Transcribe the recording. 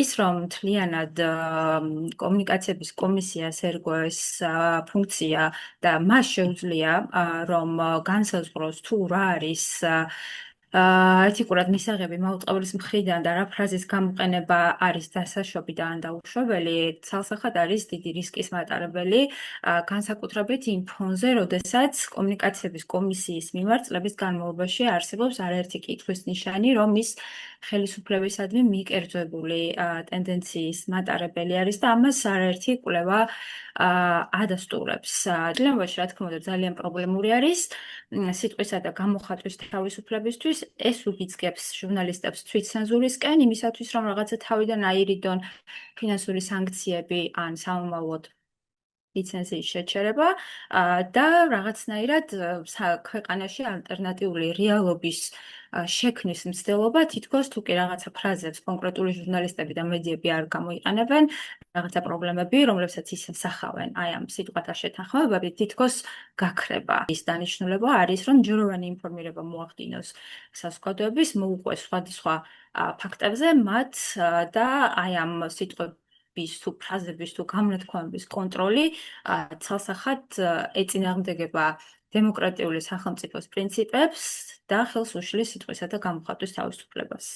ის რომ მთლიანად კომუნიკაციების კომისიას ერგო ეს ფუნქცია და მას შეუძლია რომ განსაზღვროს თუ რა არის ეთიკურად მისაღები მაუწყებლის მხრიდან და რა ფრაზის გამოყენება არის დასაშობი და ან დაუშვებელი, ცალსახად არის დიდი რისკის მატარებელი, განსაკუთრებით იმ ფონზე, როდესაც კომუნიკაციების კომისიის მიმართ წლების განმავლობაში არსებობს არაერთი კითხვის ნიშანი, რომ ის ხელისუფლებისადმი მიკერძებული ტენდენციის მატარებელი არის და ამას არაერთი კვლევა ადასტურებს. ძლიერობაში, რა თქმა უნდა, ძალიან პრობლემური არის სიტყვისა და გამოხატვის თავისუფლებისთვის. ეს უბიძგებს ჟურნალისტებს თვითცენზურისკენ, იმისათვის, რომ რაღაცა თავიდან აირიდონ ფინანსური სანქციები ან სამომავლოდ ლიცენზიის შეჩერება და რაღაცნაირად ქვეყანაში ალტერნატიული რეალობის შექმნის მცდელობა თითქოს თუ კი რაღაცა ფრაზებს კონკრეტული ჟურნალისტები და მედიები არ გამოიყენებენ, რაღაცა პრობლემები, რომლებსაც ისინი სახავენ აი ამ სიტყვათა შეთანხმებებით, თითქოს გაქრება. ის დანიშნულება არის, რომ ჯეროვანი ინფორმირება მოახდინოს საზოგადოების, მოუყვეს სხვადასხვა ფაქტებზე მათ და აი ამ სიტყვების თუ ფრაზების თუ გამონათქვამების კონტროლი ცალსახად ეწინააღმდეგება დემოკრატიული სახელმწიფოს პრინციპებს და ხელს უშლის სიტყვისა და გამოხატვის თავისუფლებას.